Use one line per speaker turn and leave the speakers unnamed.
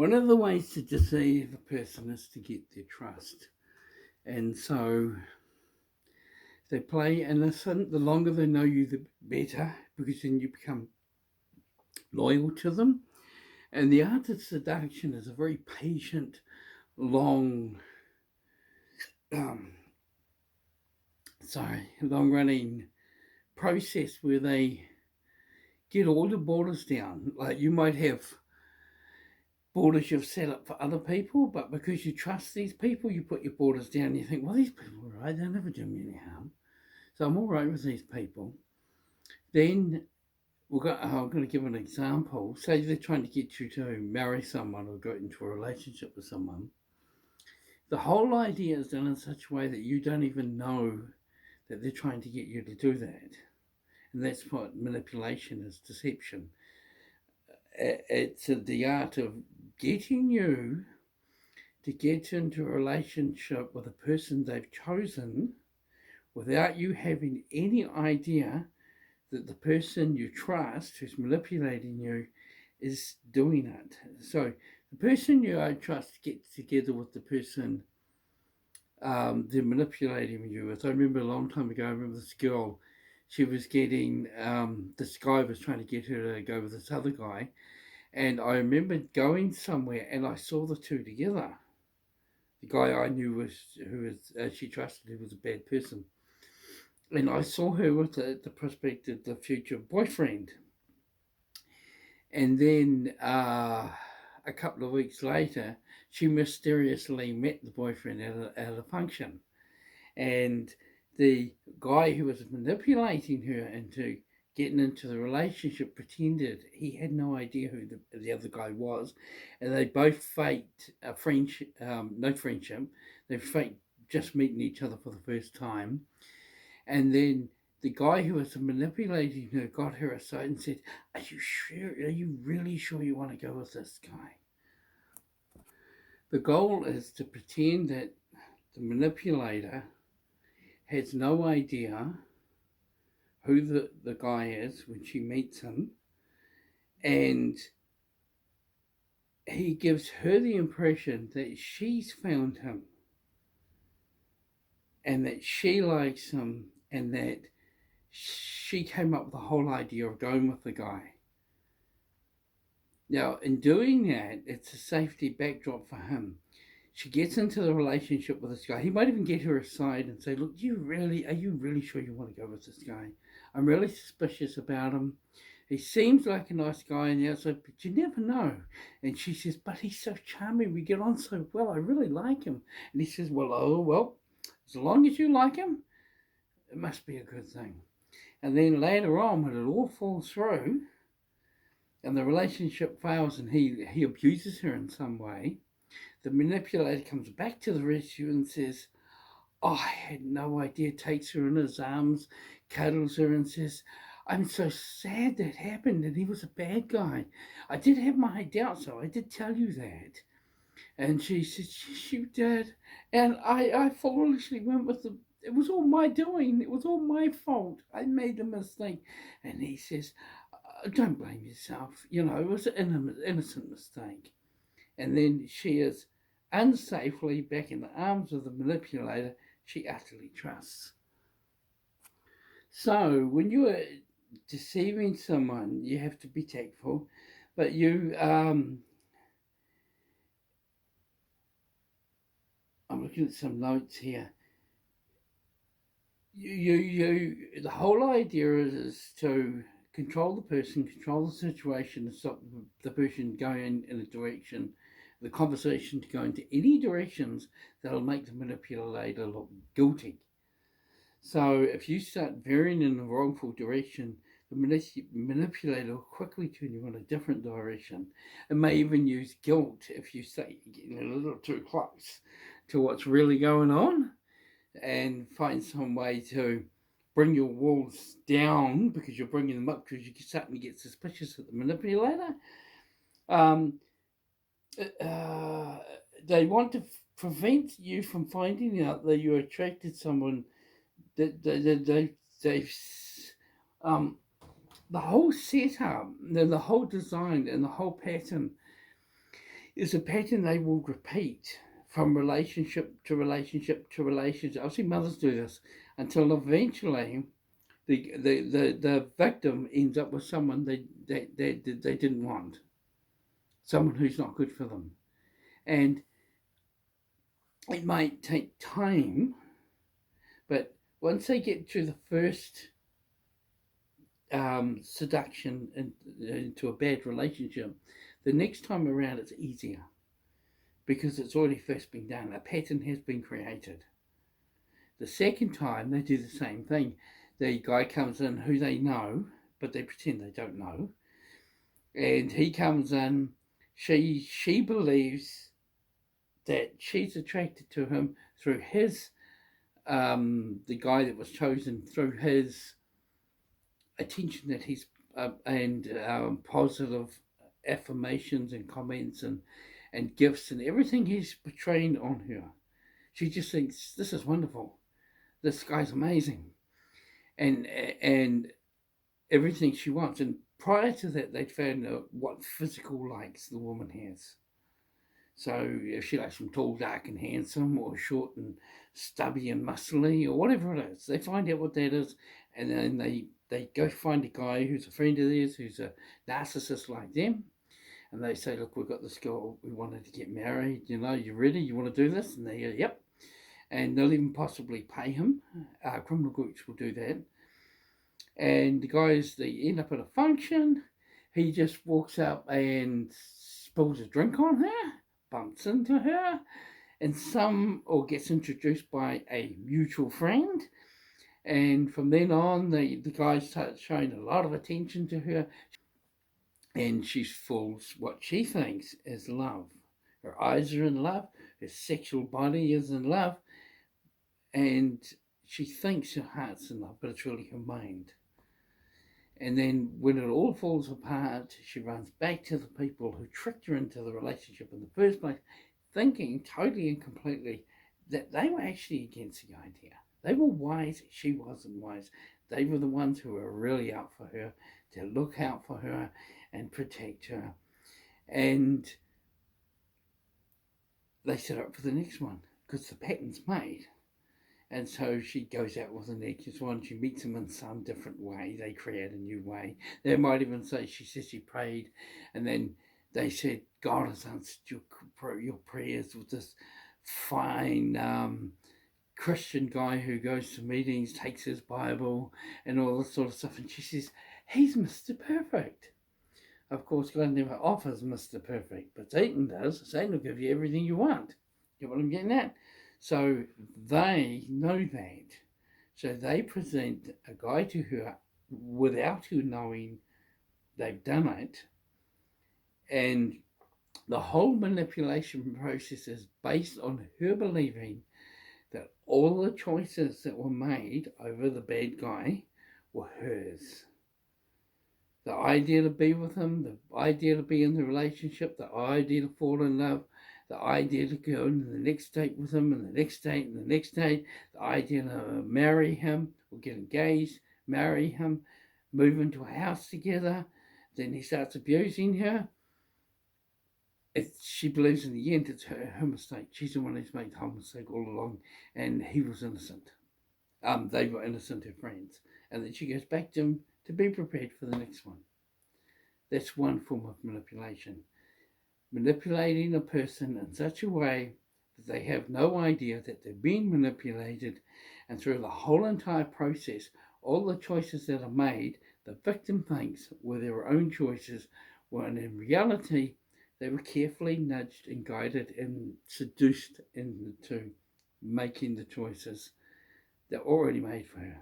One of the ways to deceive a person is to get their trust. And so they play innocent. The longer they know you, the better, because then you become loyal to them. And the art of seduction is a very patient, long, um, long running process where they get all the borders down. Like you might have borders you've set up for other people, but because you trust these people, you put your borders down and you think, well, these people are right, they'll never do me any harm. So I'm all right with these people. Then I'm going to give an example. Say they're trying to get you to marry someone or go into a relationship with someone. The whole idea is done in such a way that you don't even know that they're trying to get you to do that. And that's what manipulation is, deception. It's the art of getting you to get into a relationship with a person they've chosen without you having any idea that the person you trust who's manipulating you is doing it. So the person you trust gets together with the person they're manipulating you with. I remember a long time ago, I remember this girl, she was getting, this guy was trying to get her to go with this other guy. And I remember going somewhere and I saw the two together. The guy I knew she trusted, who was a bad person. And I saw her with the prospective, the future boyfriend. And then a couple of weeks later, she mysteriously met the boyfriend at a function. And the guy who was manipulating her into getting into the relationship pretended he had no idea who the other guy was. And they both faked a friendship, no friendship. They faked just meeting each other for the first time. And then the guy who was manipulating her got her aside and said, "Are you sure? Are you really sure you want to go with this guy?" The goal is to pretend that the manipulator has no idea who the guy is when she meets him, and he gives her the impression that she's found him and that she likes him and that she came up with the whole idea of going with the guy. Now, in doing that, it's a safety backdrop for him. She gets into the relationship with this guy. He might even get her aside and say, "Look, are you really sure you want to go with this guy? I'm really suspicious about him. He seems like a nice guy on the outside, but you never know." And she says, "But he's so charming. We get on so well. I really like him." And he says, well, as long as you like him, it must be a good thing." And then later on, when it all falls through and the relationship fails and he abuses her in some way, the manipulator comes back to the rescue and says, "Oh, I had no idea," takes her in his arms, cuddles her and says, "I'm so sad that happened and he was a bad guy. I did have my doubts, so I did tell you that." And she says, "Yes, you did. And I foolishly went with it was all my doing. It was all my fault. I made a mistake." And he says, "Don't blame yourself. It was an innocent mistake." And then she is unsafely back in the arms of the manipulator she utterly trusts. So when you are deceiving someone, you have to be tactful, but I'm looking at some notes here. The whole idea is to control the person, control the situation, and stop the person going in a direction, the conversation to go into any directions that'll make the manipulator look guilty. So if you start veering in the wrongful direction, the manipulator will quickly turn you in a different direction. It may even use guilt if you say you're getting a little too close to what's really going on, and find some way to bring your walls down because you're bringing them up because you're starting to get suspicious of the manipulator. Um, they want to prevent you from finding out that you attracted someone that they've the whole setup, the whole design, and the whole pattern is a pattern they will repeat from relationship to relationship to relationship. I've seen mothers do this until eventually the victim ends up with someone they didn't want, someone who's not good for them. And it might take time, but once they get through the first seduction into a bad relationship, the next time around it's easier because it's already first been done. A pattern has been created. The second time they do the same thing. The guy comes in who they know, but they pretend they don't know, and he comes in. She believes that she's attracted to him through his the guy that was chosen, through his attention that he's and positive affirmations and comments and gifts and everything he's portraying on her. She just thinks this is wonderful. This guy's amazing, and everything she wants. And prior to that, they'd found out what physical likes the woman has. So if she likes him tall, dark, and handsome, or short and stubby and muscly, or whatever it is, they find out what that is, and then they go find a guy who's a friend of theirs, who's a narcissist like them, and they say, look, we've got this girl, we wanted to get married, you ready, you want to do this? And they go, yep. And they'll even possibly pay him. Criminal groups will do that. And the guys, they end up at a function. He just walks up and spills a drink on her, bumps into her, and or gets introduced by a mutual friend. And from then on, the guys start showing a lot of attention to her, and she falls what she thinks is love. Her eyes are in love, her sexual body is in love, and she thinks her heart's in love, but it's really her mind. And then when it all falls apart, she runs back to the people who tricked her into the relationship in the first place, thinking totally and completely that they were actually against the idea. They were wise, she wasn't wise. They were the ones who were really out for her, to look out for her and protect her. And they set up for the next one because the pattern's made. And so she goes out with the next one. She meets him in some different way. They create a new way. They might even say, she says she prayed, and then they said, God has answered your prayers with this fine Christian guy who goes to meetings, takes his Bible, and all this sort of stuff. And she says, he's Mr. Perfect. Of course, God never offers Mr. Perfect, but Satan does. Satan will give you everything you want. Get what I'm getting at? So they know that. So they present a guy to her without her knowing they've done it. And the whole manipulation process is based on her believing that all the choices that were made over the bad guy were hers. The idea to be with him, the idea to be in the relationship, the idea to fall in love, the idea to go on the next date with him, and the next date, and the next date, the idea to marry him, or get engaged, marry him, move into a house together. Then he starts abusing her. She believes in the end it's her mistake. She's the one who's made the whole mistake all along, and he was innocent. They were innocent, her friends. And then she goes back to him to be prepared for the next one. That's one form of manipulation. Manipulating a person in such a way that they have no idea that they're being manipulated, and through the whole entire process, all the choices that are made, the victim thinks were their own choices, when in reality they were carefully nudged and guided and seduced into making the choices that were already made for her.